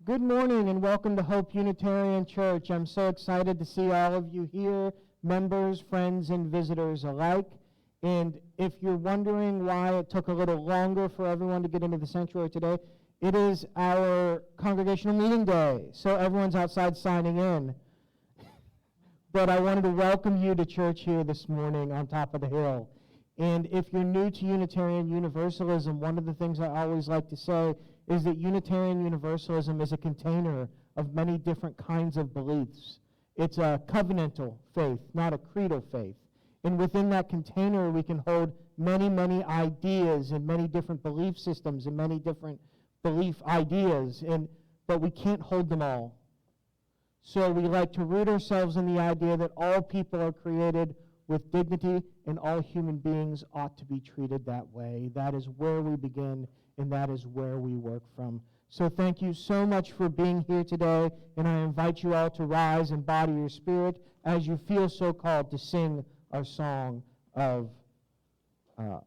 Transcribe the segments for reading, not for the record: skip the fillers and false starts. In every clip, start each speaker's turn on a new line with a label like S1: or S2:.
S1: Good morning and welcome to Hope Unitarian Church. I'm so excited to see all of you here, members, friends, and visitors alike. And if you're wondering why it took a little longer for everyone to get into the sanctuary today, it is our congregational meeting day, so everyone's outside signing in. But I wanted to welcome you to church here this morning on top of the hill. And if you're new to Unitarian Universalism, one of the things I always like to say is that Unitarian Universalism is a container of many different kinds of beliefs. It's a covenantal faith, not a creedal faith. And within that container, we can hold many, many ideas and many different belief systems and many different belief ideas, but we can't hold them all. So we like to root ourselves in the idea that all people are created with dignity and all human beings ought to be treated that way. That is where we begin and that is where we work from. So thank you so much for being here today, and I invite you all to rise and body your spirit as you feel so called to sing our song of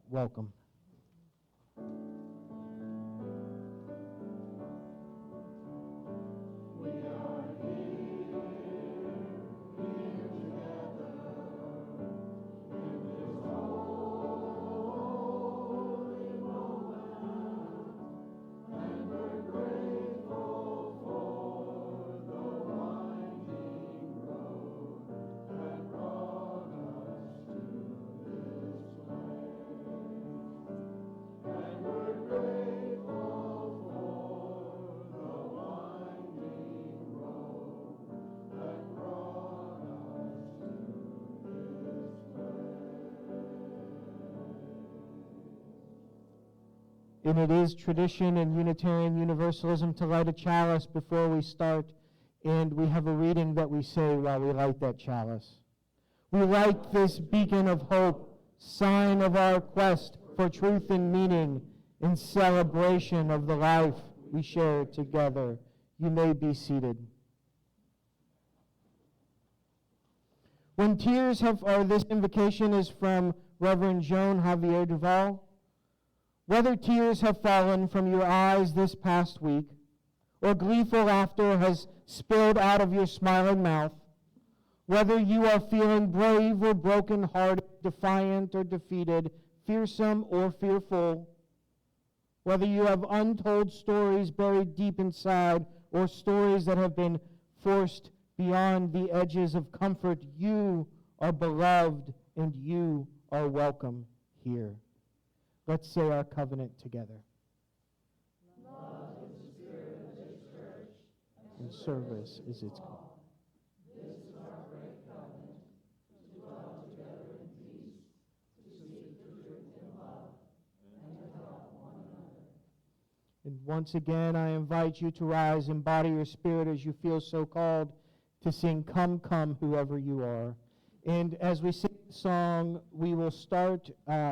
S1: welcome. And it is tradition in Unitarian Universalism to light a chalice before we start, and we have a reading that we say while we light that chalice. We light this beacon of hope, sign of our quest for truth and meaning, in celebration of the life we share together. You may be seated. When tears this invocation is from Reverend Joan Javier Duval. Whether tears have fallen from your eyes this past week, or gleeful laughter has spilled out of your smiling mouth, whether you are feeling brave or broken-hearted, defiant or defeated, fearsome or fearful, whether you have untold stories buried deep inside or stories that have been forced beyond the edges of comfort, you are beloved and you are welcome here. Let's say our covenant together.
S2: Love is the spirit of this church,
S1: and service is its call.
S2: This is our great covenant, to dwell together in peace, to seek the truth in love, and to help one another.
S1: And once again, I invite you to rise and body your spirit as you feel so called to sing Come, Come, Whoever You Are. And as we sing the song, we will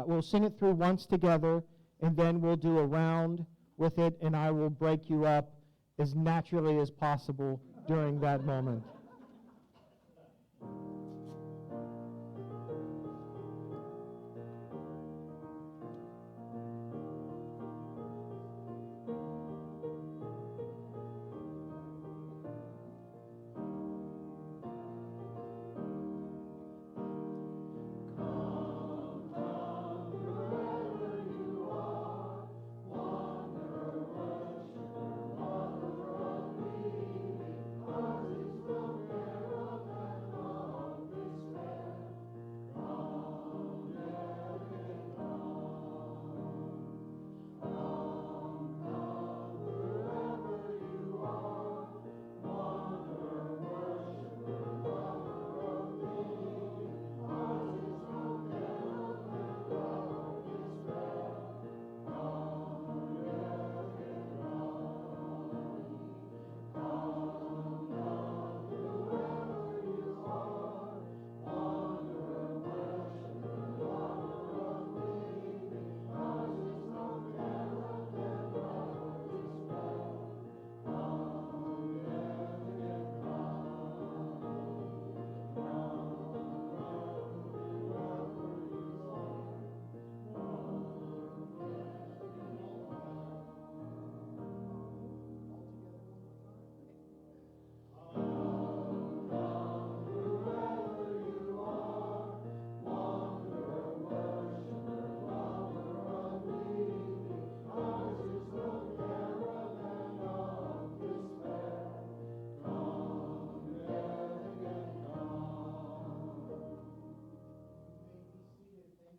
S1: we'll sing it through once together, and then we'll do a round with it, and I will break you up as naturally as possible during that moment.
S2: Ours is the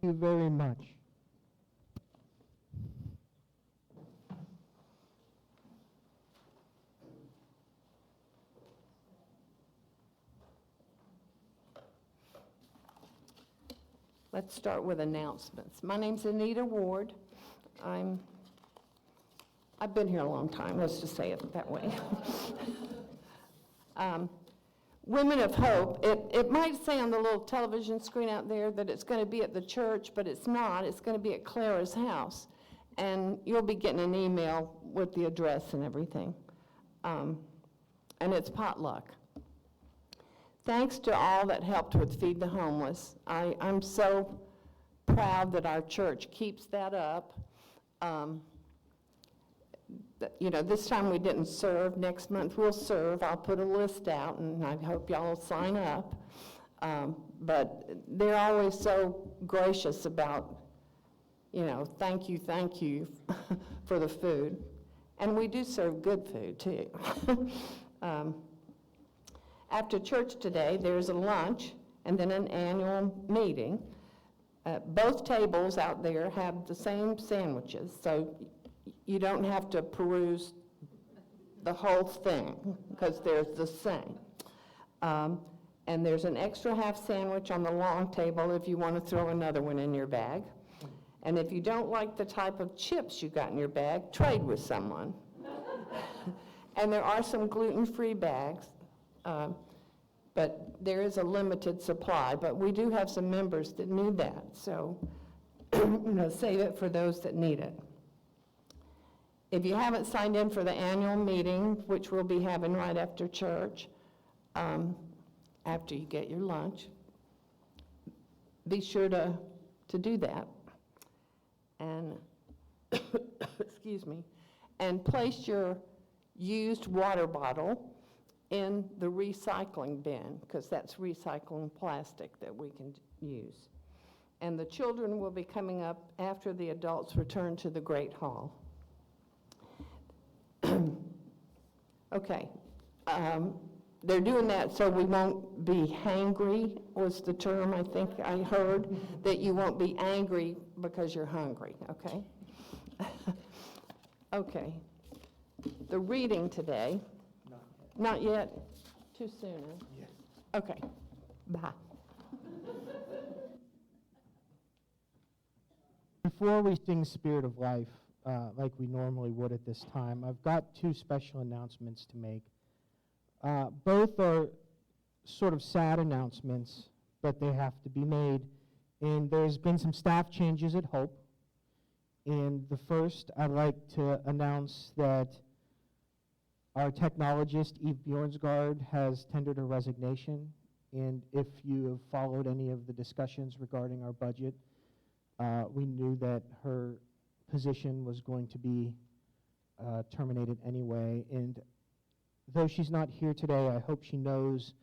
S1: you very much.
S2: Let's start with announcements. My name's Anita Ward. I've been here a long time, let's just say it that way. Women of Hope, it might say on the little television screen out there that it's going to be at the church, but it's not. It's going to be at Clara's house. And you'll be getting an email with the address and everything. And it's potluck. Thanks to all that helped with Feed the Homeless. I'm so proud that our church keeps that up. This time we didn't serve. Next month we'll serve. I'll put a list out, and I hope y'all will sign up. But they're always so gracious about, thank you for the food. And we do serve good food, too. After church today, there's a lunch and then an annual meeting. Both tables out there have the same sandwiches, so you don't have to peruse the whole thing because they're the same. And there's an extra half sandwich on the long table if you want to throw another one in your bag. And if you don't like the type of chips you got in your bag, trade with someone. And there are some gluten-free bags, but there is a limited supply. But we do have some members that need that, so save it for those that need it. If you haven't signed in for the annual meeting, which we'll be having right after church, after you get your lunch, be sure to do that. And, excuse me, and place your used water bottle in the recycling bin, because that's recycling plastic that we can use. And the children will be coming up after the adults return to the Great Hall. Okay, they're doing that so we won't be hangry, was the term I think I heard, that you won't be angry because you're hungry, okay? Okay, the reading today. Not yet? Too soon, huh? Yes. Okay, bye.
S1: Before we sing Spirit of Life, like we normally would at this time, I've got two special announcements to make. Both are sort of sad announcements, but they have to be made. And there's been some staff changes at Hope. And the first, I'd like to announce that our technologist, Eve Bjornsgaard, has tendered her resignation. And if you have followed any of the discussions regarding our budget, we knew that her position was going to be terminated anyway. And though she's not here today, I hope she knows,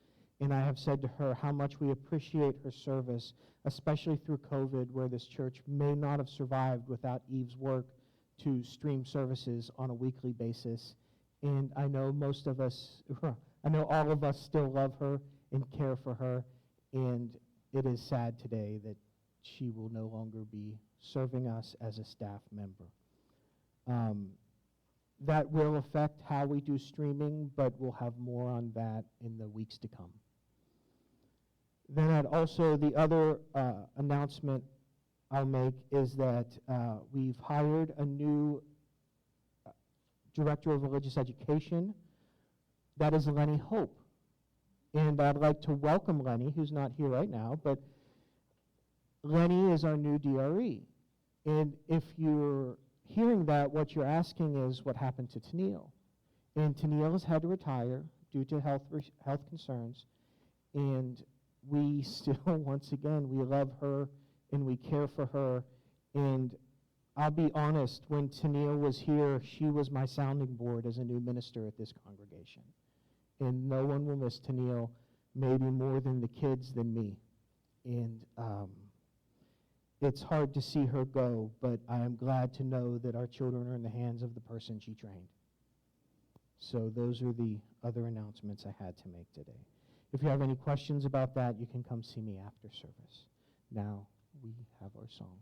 S1: and I have said to her, how much we appreciate her service, especially through COVID, where this church may not have survived without Eve's work to stream services on a weekly basis. And I know most of us, I know all of us still love her and care for her, and it is sad today that she will no longer be serving us as a staff member. That will affect how we do streaming, but we'll have more on that in the weeks to come. Then the other announcement I'll make is that we've hired a new Director of Religious Education. That is Lenny Hope. And I'd like to welcome Lenny, who's not here right now, but Lenny is our new DRE. And if you're hearing that, what you're asking is what happened to Tennille. And Tennille has had to retire due to health concerns. And we still, once again, we love her and we care for her. And I'll be honest, when Tennille was here, she was my sounding board as a new minister at this congregation. And no one will miss Tennille, maybe more than the kids than me. And it's hard to see her go, but I am glad to know that our children are in the hands of the person she trained. So those are the other announcements I had to make today. If you have any questions about that, you can come see me after service. Now, we have our song.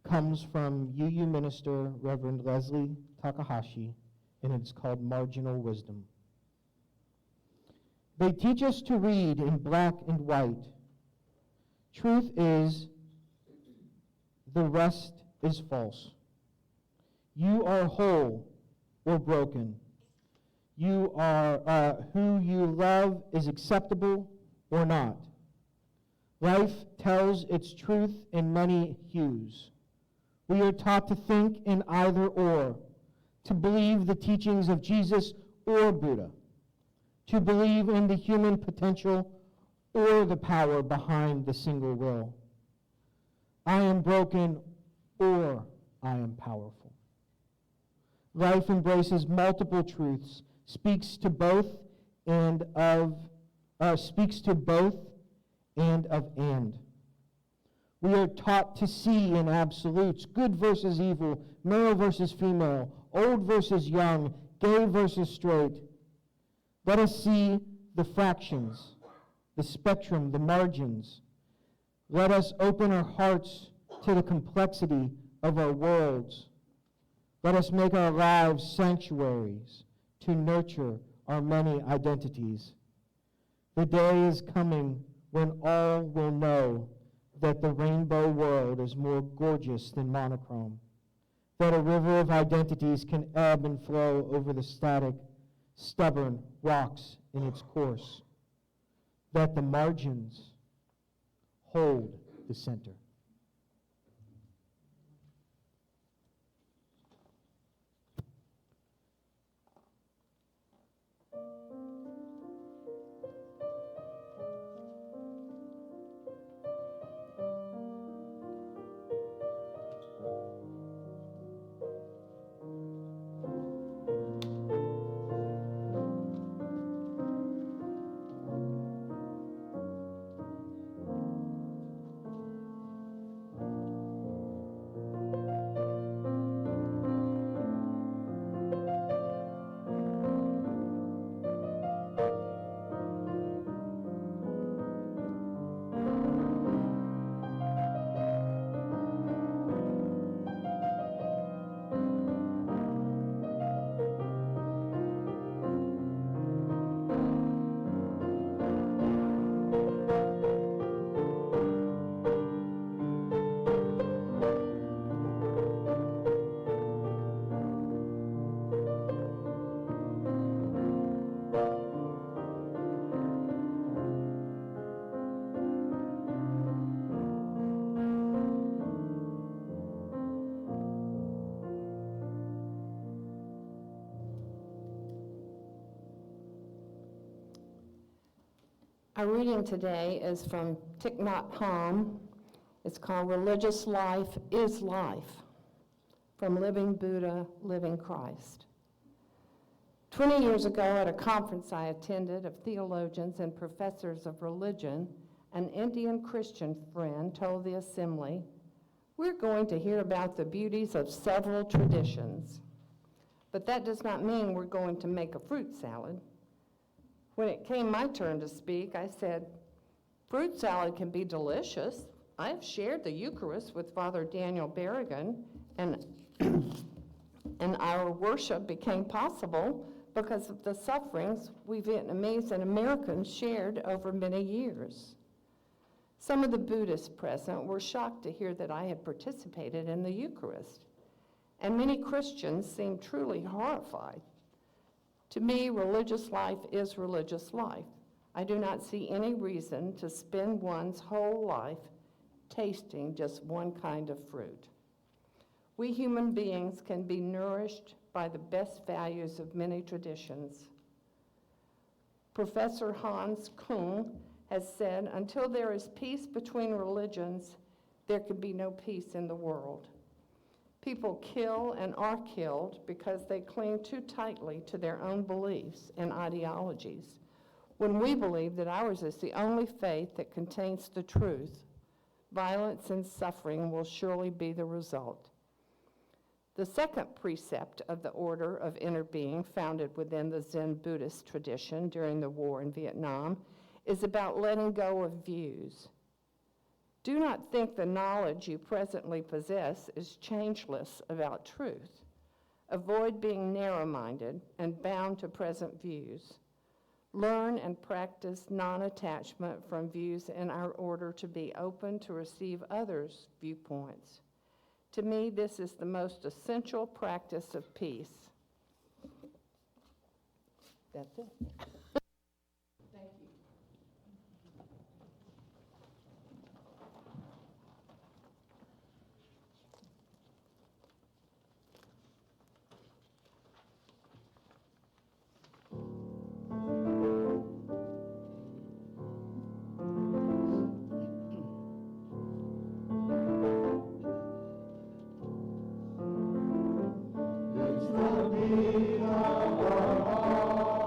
S1: Comes from UU minister Reverend Leslie Takahashi, and it's called Marginal Wisdom. They teach us to read in black and white. Truth is, the rest is false. You are whole or broken. You are who you love is acceptable or not. Life tells its truth in many hues. We are taught to think in either or, to believe the teachings of Jesus or Buddha, to believe in the human potential or the power behind the single will. I am broken or I am powerful. Life embraces multiple truths, speaks to both and of and. We are taught to see in absolutes, good versus evil, male versus female, old versus young, gay versus straight. Let us see the fractions, the spectrum, the margins. Let us open our hearts to the complexity of our worlds. Let us make our lives sanctuaries to nurture our many identities. The day is coming when all will know that the rainbow world is more gorgeous than monochrome, that a river of identities can ebb and flow over the static, stubborn rocks in its course, that the margins hold the center.
S2: Our reading today is from Thich Nhat Hanh. It's called Religious Life is Life, from Living Buddha, Living Christ. 20 years ago at a conference I attended of theologians and professors of religion, an Indian Christian friend told the assembly, We're going to hear about the beauties of several traditions. But that does not mean we're going to make a fruit salad. When it came my turn to speak, I said, fruit salad can be delicious. I've shared the Eucharist with Father Daniel Berrigan, and our worship became possible because of the sufferings we Vietnamese and Americans shared over many years. Some of the Buddhists present were shocked to hear that I had participated in the Eucharist, and many Christians seemed truly horrified. To me, religious life is religious life. I do not see any reason to spend one's whole life tasting just one kind of fruit. We human beings can be nourished by the best values of many traditions. Professor Hans Kung has said, until there is peace between religions, there can be no peace in the world. People kill and are killed because they cling too tightly to their own beliefs and ideologies, when we believe that ours is the only faith that contains the truth. Violence and suffering will surely be the result. The second precept of the order of inner being, founded within the Zen Buddhist tradition during the war in Vietnam, is about letting go of views. Do not think the knowledge you presently possess is changeless about truth. Avoid being narrow-minded and bound to present views. Learn and practice non-attachment from views in our order to be open to receive others' viewpoints. To me, this is the most essential practice of peace. That's it. Thank you.
S3: It's the beat of our heart.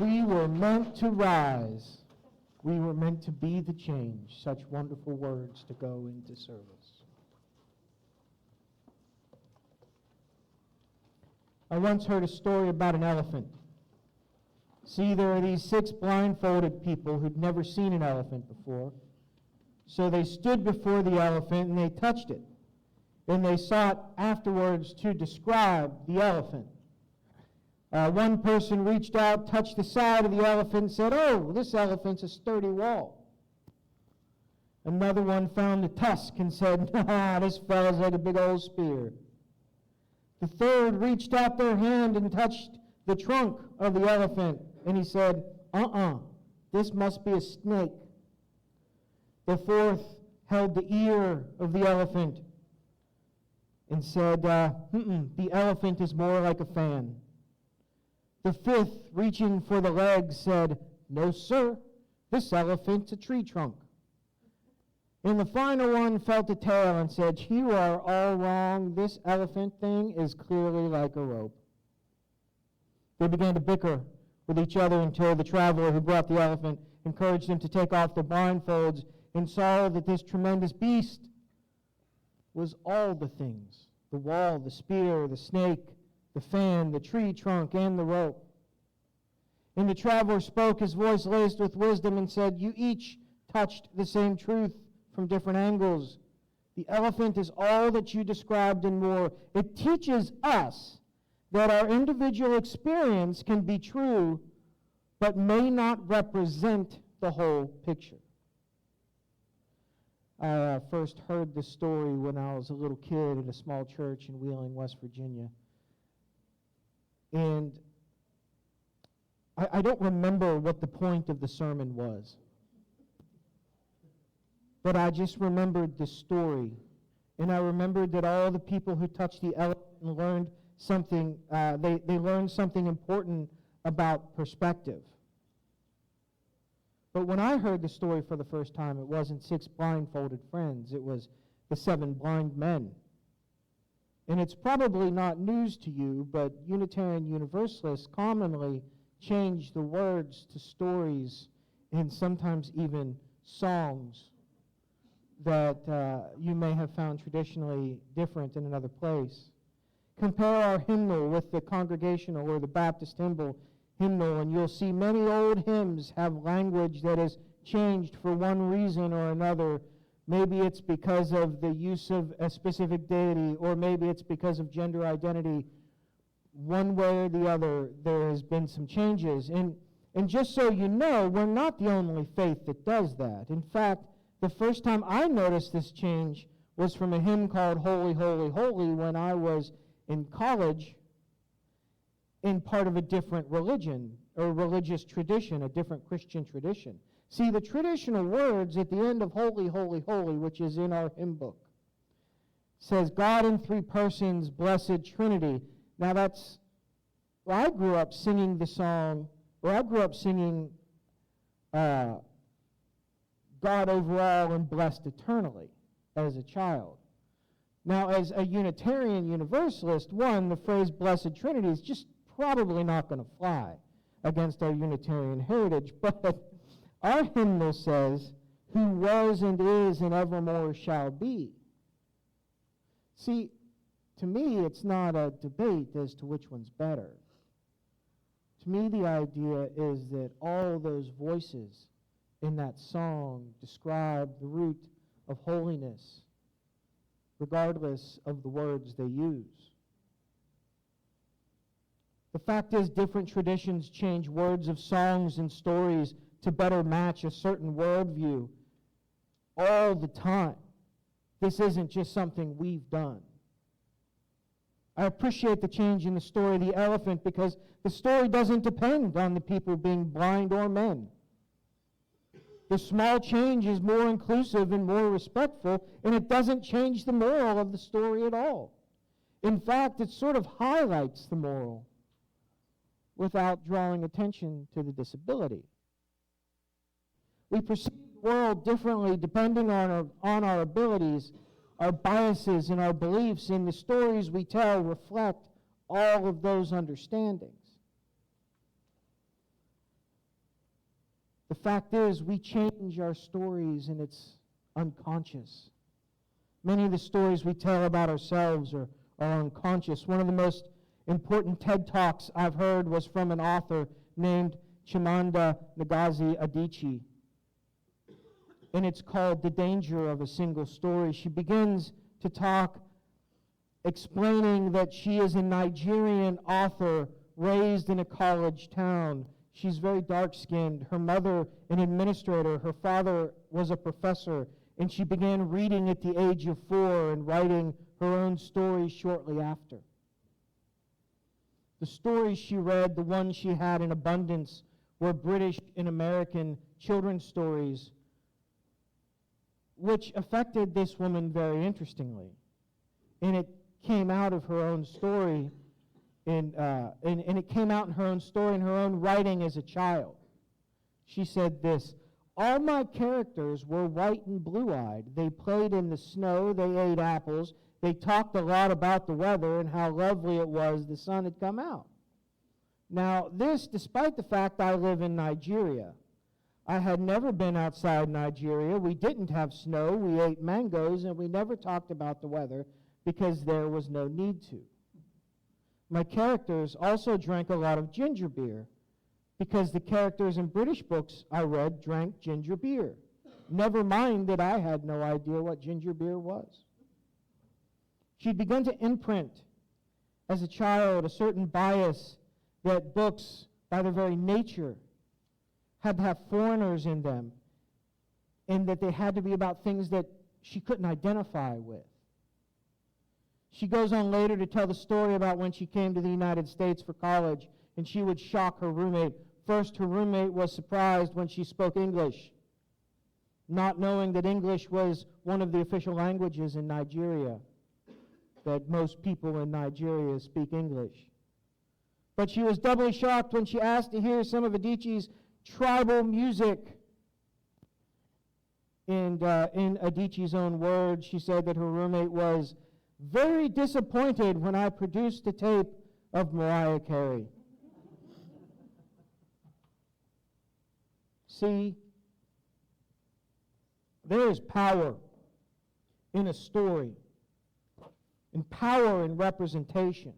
S1: We were meant to rise. We were meant to be the change. Such wonderful words to go into service. I once heard a story about an elephant. See, there are these 6 blindfolded people who'd never seen an elephant before. So they stood before the elephant and they touched it. Then they sought afterwards to describe the elephant. One person reached out, touched the side of the elephant, and said, "Oh, this elephant's a sturdy wall." Another one found the tusk and said, "Nah, this fella's like a big old spear." The third reached out their hand and touched the trunk of the elephant, and he said, this must be a snake. The fourth held the ear of the elephant and said, the elephant is more like a fan. The fifth, reaching for the legs, said, "No, sir, this elephant's a tree trunk." And the final one felt the tail and said, "You are all wrong. This elephant thing is clearly like a rope." They began to bicker with each other until the traveler who brought the elephant encouraged them to take off their blindfolds and saw that this tremendous beast was all the things: the wall, the spear, the snake, the fan, the tree trunk, and the rope. And the traveler spoke, his voice laced with wisdom, and said, "You each touched the same truth from different angles. The elephant is all that you described and more. It teaches us that our individual experience can be true, but may not represent the whole picture." I first heard this story when I was a little kid at a small church in Wheeling, West Virginia. And I don't remember what the point of the sermon was. But I just remembered the story. And I remembered that all the people who touched the elephant learned something, they learned something important about perspective. But when I heard the story for the first time, it wasn't 6 blindfolded friends. It was the 7 blind men. And it's probably not news to you, but Unitarian Universalists commonly change the words to stories and sometimes even songs that you may have found traditionally different in another place. Compare our hymnal with the Congregational or the Baptist hymnal, and you'll see many old hymns have language that is changed for one reason or another. Maybe it's because of the use of a specific deity, or maybe it's because of gender identity. One way or the other, there has been some changes. And just so you know, we're not the only faith that does that. In fact, the first time I noticed this change was from a hymn called "Holy, Holy, Holy" when I was in college in part of a different religion or religious tradition, a different Christian tradition. See, the traditional words at the end of "Holy, Holy, Holy," which is in our hymn book, says, "God in 3 persons, blessed Trinity." Now I grew up singing the song, God over all and blessed eternally as a child. Now, as a Unitarian Universalist, the phrase Blessed Trinity is just probably not going to fly against our Unitarian heritage, but our hymnal says, "Who was and is and evermore shall be." See, to me, it's not a debate as to which one's better. To me, the idea is that all those voices in that song describe the root of holiness, regardless of the words they use. The fact is, different traditions change words of songs and stories to better match a certain worldview all the time. This isn't just something we've done. I appreciate the change in the story of the elephant because the story doesn't depend on the people being blind or men. The small change is more inclusive and more respectful, and it doesn't change the moral of the story at all. In fact, it sort of highlights the moral without drawing attention to the disability. We perceive the world differently depending on our abilities, our biases, and our beliefs, and the stories we tell reflect all of those understandings. The fact is, we change our stories and it's unconscious. Many of the stories we tell about ourselves are unconscious. One of the most important TED Talks I've heard was from an author named Chimamanda Ngozi Adichie. And it's called The Danger of a Single Story. She begins to talk explaining that she is a Nigerian author raised in a college town. She's very dark-skinned. Her mother, an administrator. Her father was a professor. And she began reading at the age of 4 and writing her own stories shortly after. The stories she read, the ones she had in abundance, were British and American children's stories, which affected this woman very interestingly. And it came out of her own story, and it came out in her own story, in her own writing as a child. She said this: "All my characters were white and blue-eyed. They played in the snow, they ate apples, they talked a lot about the weather and how lovely it was the sun had come out." Now, this, despite the fact I live in Nigeria. I had never been outside Nigeria. We didn't have snow. We ate mangoes, and we never talked about the weather because there was no need to. My characters also drank a lot of ginger beer because the characters in British books I read drank ginger beer. Never mind that I had no idea what ginger beer was. She'd begun to imprint as a child a certain bias that books, by their very nature, had to have foreigners in them, and that they had to be about things that she couldn't identify with. She goes on later to tell the story about when she came to the United States for college, and she would shock her roommate. First, her roommate was surprised when she spoke English, not knowing that English was one of the official languages in Nigeria, that most people in Nigeria speak English. But she was doubly shocked when she asked to hear some of Adichie's tribal music. And in Adichie's own words, she said that her roommate was very disappointed when I produced a tape of Mariah Carey. See, there is power in a story, and power in representation.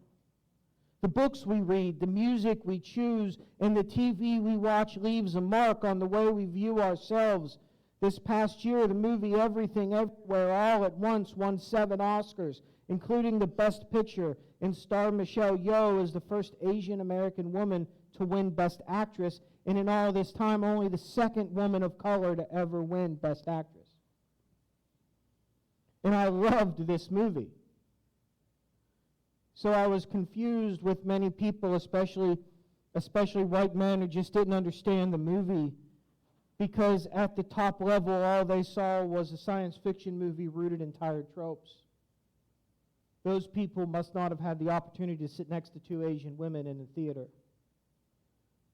S1: The books we read, the music we choose, and the TV we watch leaves a mark on the way we view ourselves. This past year, the movie Everything Everywhere All at Once won 7 Oscars, including the Best Picture, and star Michelle Yeoh is the first Asian American woman to win Best Actress, and in all this time, only the second woman of color to ever win Best Actress. And I loved this movie. So I was confused with many people, especially white men who just didn't understand the movie, because at the top level, all they saw was a science fiction movie rooted in tired tropes. Those people must not have had the opportunity to sit next to 2 Asian women in a theater.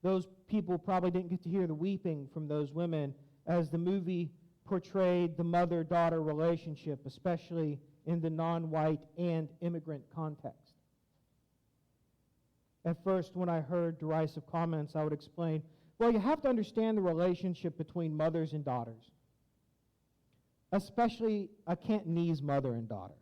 S1: Those people probably didn't get to hear the weeping from those women as the movie portrayed the mother-daughter relationship, especially in the non-white and immigrant context. At first, when I heard derisive comments, I would explain, well, you have to understand the relationship between mothers and daughters, especially a Cantonese mother and daughter.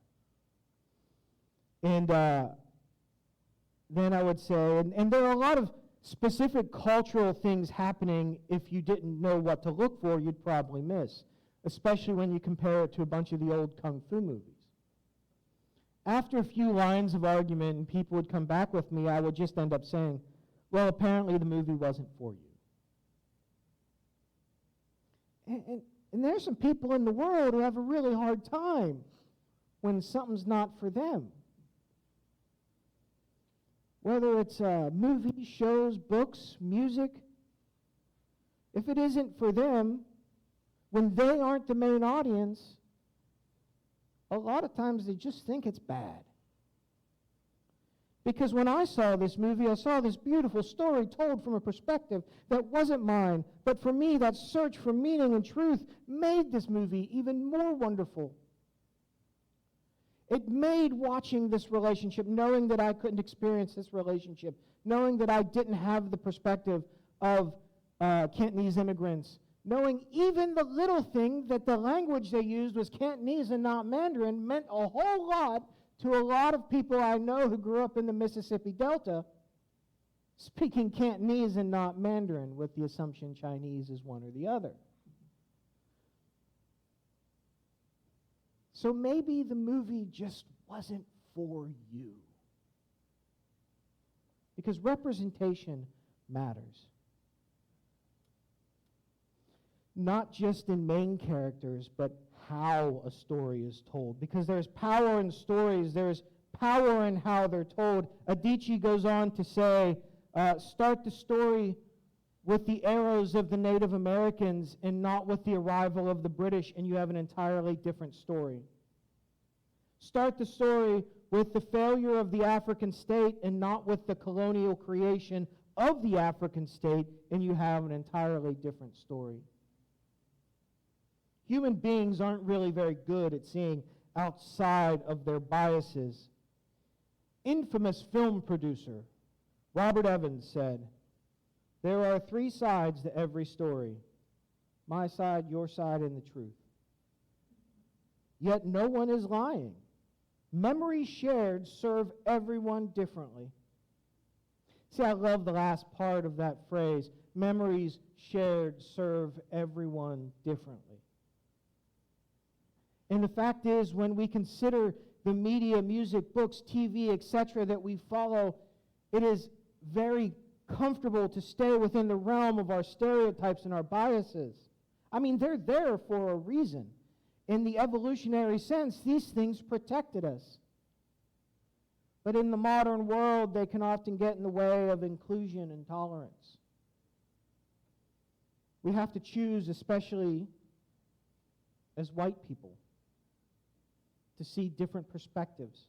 S1: And then I would say, and there are a lot of specific cultural things happening. If you didn't know what to look for, you'd probably miss, especially when you compare it to a bunch of the old kung fu movies. After a few lines of argument and people would come back with me, I would just end up saying, well, apparently the movie wasn't for you. And there's some people in the world who have a really hard time when something's not for them. Whether it's movies, shows, books, music, if it isn't for them, when they aren't the main audience, a lot of times they just think it's bad. Because when I saw this movie, I saw this beautiful story told from a perspective that wasn't mine. But for me, that search for meaning and truth made this movie even more wonderful. It made watching this relationship, knowing that I couldn't experience this relationship, knowing that I didn't have the perspective of Cantonese immigrants, knowing even the little thing that the language they used was Cantonese and not Mandarin meant a whole lot to a lot of people I know who grew up in the Mississippi Delta, speaking Cantonese and not Mandarin, with the assumption Chinese is one or the other. So maybe the movie just wasn't for you. Because representation matters. Not just in main characters, but how a story is told. Because there's power in stories, there's power in how they're told. Adichie goes on to say, start the story with the arrows of the Native Americans and not with the arrival of the British, and you have an entirely different story. Start the story with the failure of the African state and not with the colonial creation of the African state, and you have an entirely different story. Human beings aren't really very good at seeing outside of their biases. Infamous film producer Robert Evans said, "There are 3 sides to every story: my side, your side, and the truth. Yet no one is lying. Memories shared serve everyone differently." See, I love the last part of that phrase. Memories shared serve everyone differently. And the fact is, when we consider the media, music, books, TV, etc., that we follow, it is very comfortable to stay within the realm of our stereotypes and our biases. I mean, they're there for a reason. In the evolutionary sense, these things protected us. But in the modern world, they can often get in the way of inclusion and tolerance. We have to choose, especially as white people, to see different perspectives.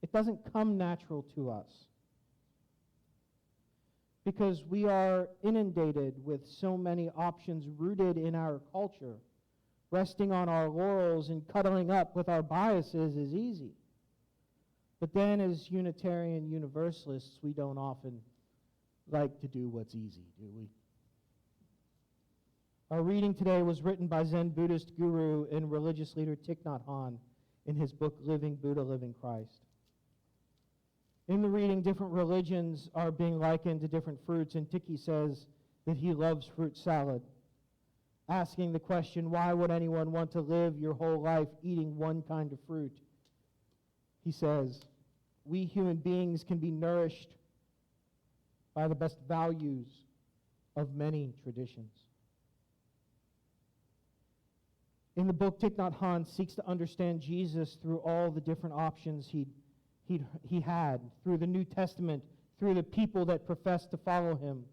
S1: It doesn't come natural to us because we are inundated with so many options rooted in our culture. Resting on our laurels and cuddling up with our biases is easy. But then as Unitarian Universalists, we don't often like to do what's easy, do we? Our reading today was written by Zen Buddhist guru and religious leader Thich Nhat Hanh in his book, Living Buddha, Living Christ. In the reading, different religions are being likened to different fruits, and Thich says that he loves fruit salad, asking the question, why would anyone want to live your whole life eating one kind of fruit? He says, we human beings can be nourished by the best values of many traditions. In the book, Thich Nhat Hanh seeks to understand Jesus through all the different options he had, through the New Testament, through the people that professed to follow him.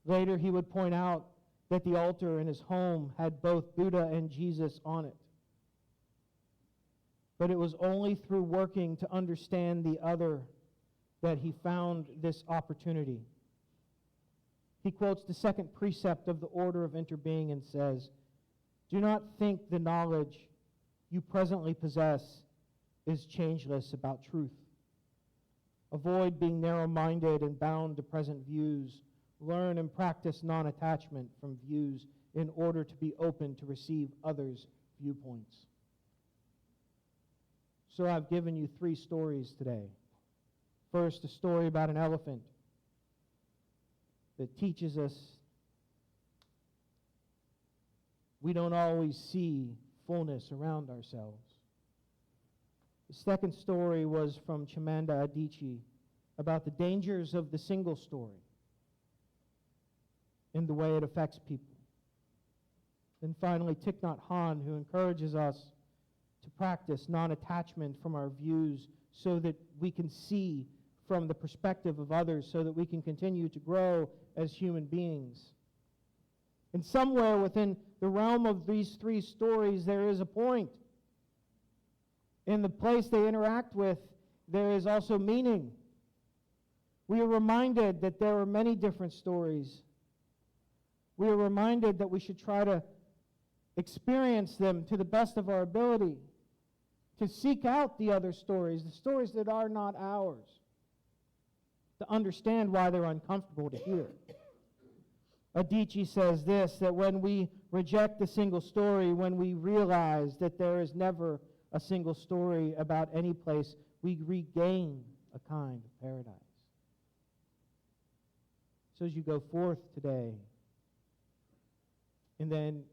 S1: Later, he would point out that the altar in his home had both Buddha and Jesus on it. But it was only through working to understand the other that he found this opportunity. He quotes the second precept of the order of interbeing and says, "Do not think the knowledge you presently possess is changeless about truth. Avoid being narrow-minded and bound to present views. Learn and practice non-attachment from views in order to be open to receive others' viewpoints." So I've given you 3 stories today. First, a story about an elephant that teaches us we don't always see fullness around ourselves. The second story was from Chimamanda Adichie about the dangers of the single story and the way it affects people. Then finally, Thich Nhat Hanh, who encourages us to practice non-attachment from our views so that we can see from the perspective of others, so that we can continue to grow as human beings. And somewhere within the realm of these 3 stories, there is a point. In the place they interact with, there is also meaning. We are reminded that there are many different stories. We are reminded that we should try to experience them to the best of our ability, to seek out the other stories, the stories that are not ours, to understand why they're uncomfortable to hear. Adichie says this, that when we reject a single story, when we realize that there is never a single story about any place, we regain a kind of paradise. So as you go forth today, and then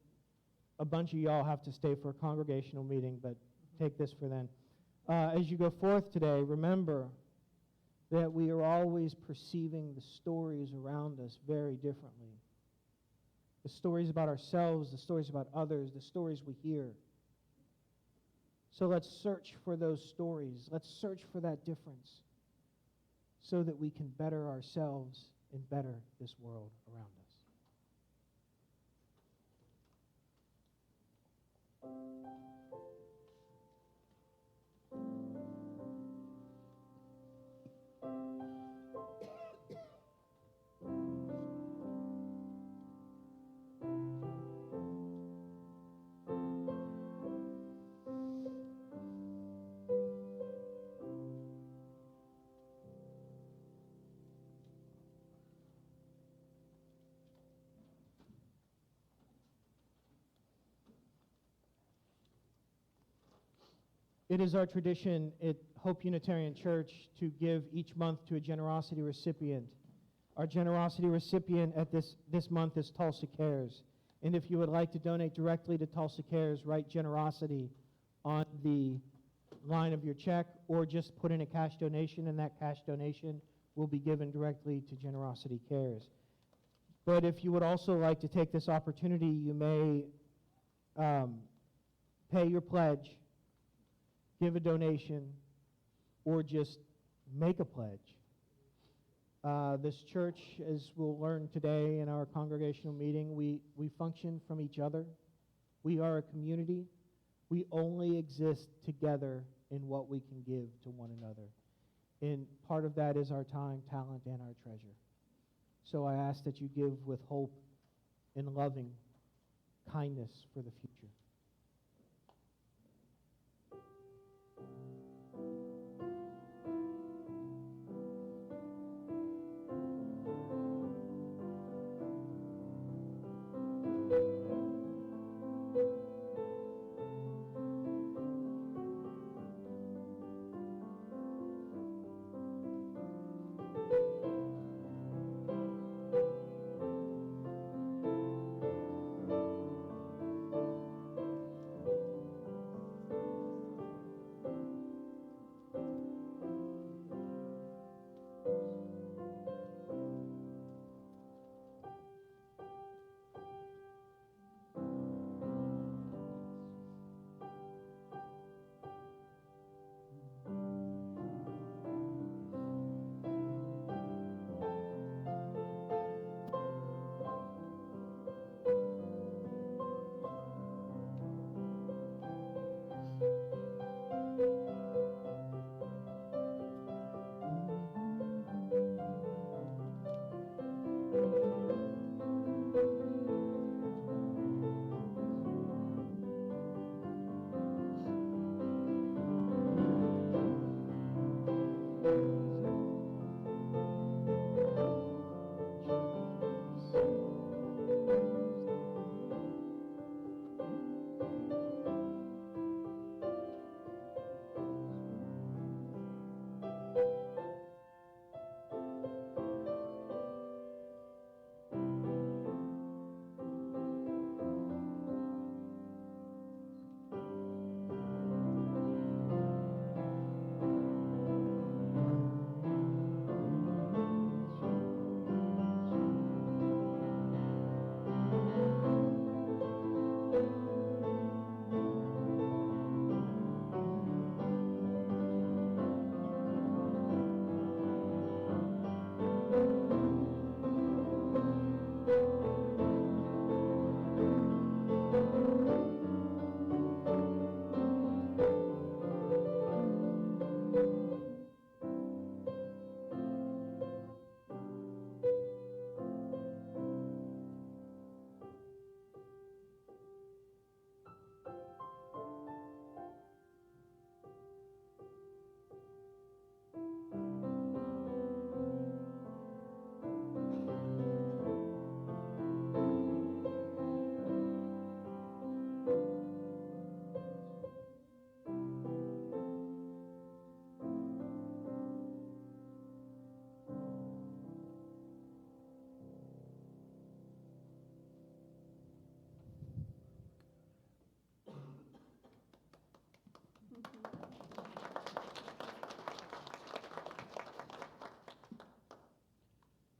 S1: a bunch of y'all have to stay for a congregational meeting, but take this for then. As you go forth today, remember that we are always perceiving the stories around us very differently. The stories about ourselves, the stories about others, the stories we hear. So let's search for those stories. Let's search for that difference so that we can better ourselves and better this world around us. It is our tradition at Hope Unitarian Church to give each month to a generosity recipient. Our generosity recipient at this month is Tulsa Cares. And if you would like to donate directly to Tulsa Cares, write generosity on the line of your check, or just put in a cash donation, and that cash donation will be given directly to Generosity Cares. But if you would also like to take this opportunity, you may pay your pledge, give a donation, or just make a pledge. This church, as we'll learn today in our congregational meeting, we function from each other. We are a community. We only exist together in what we can give to one another. And part of that is our time, talent, and our treasure. So I ask that you give with hope and loving kindness for the future.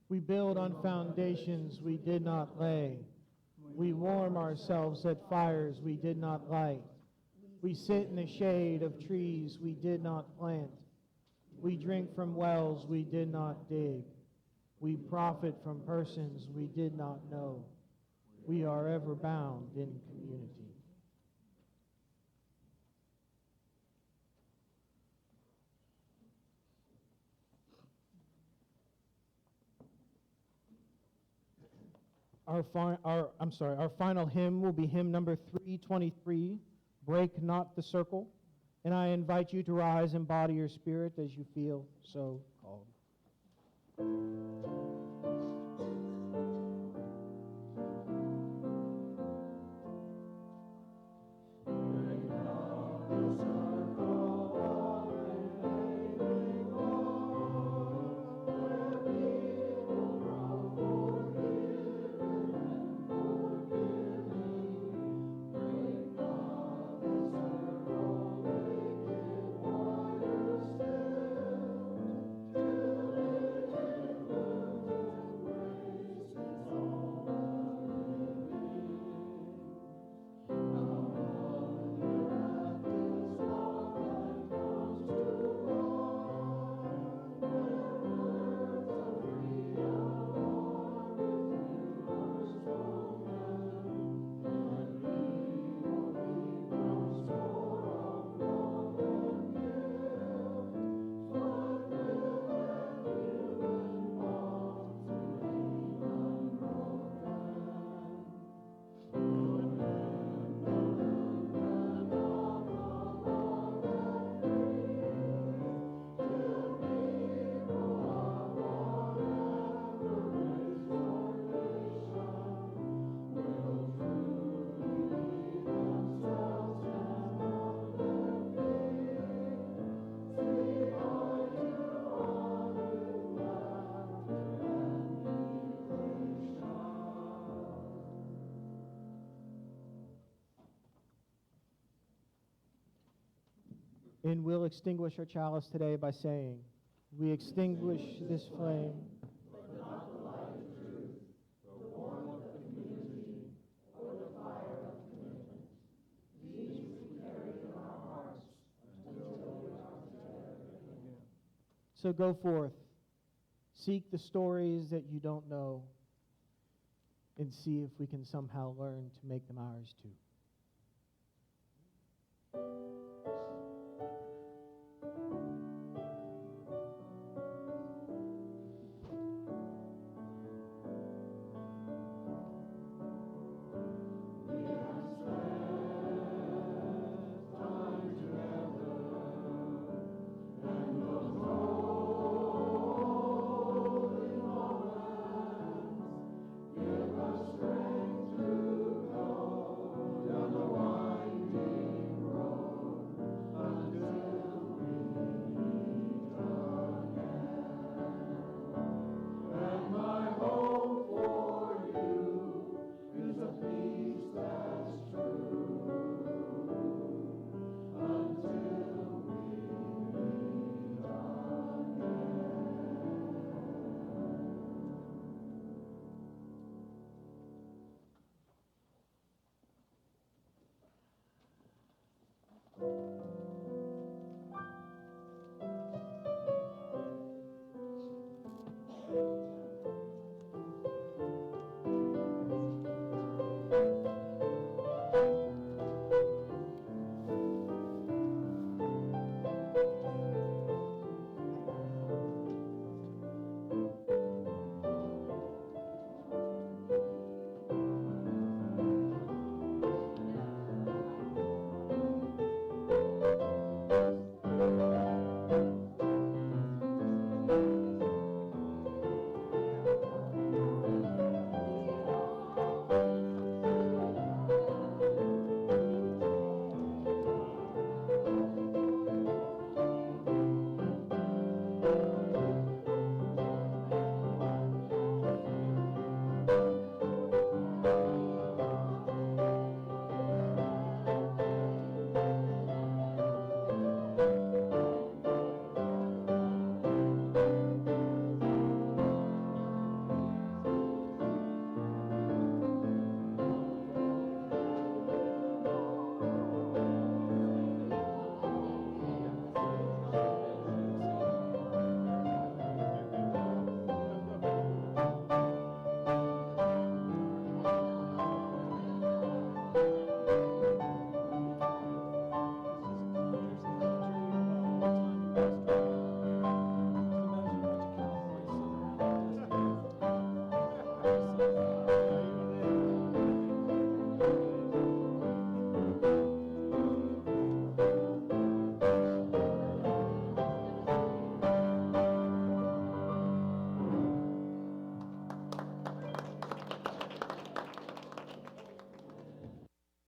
S1: We build on foundations we did not lay. We warm ourselves at fires we did not light. We sit in the shade of trees we did not plant. We drink from wells we did not dig. We profit from persons we did not know. We are ever bound in community. Our final hymn will be hymn number 323, Break Not the Circle. And I invite you to rise and body your spirit as you feel so called. And we'll extinguish our chalice today by saying, we extinguish this flame. So go forth, seek the stories that you don't know, and see if we can somehow learn to make them ours too.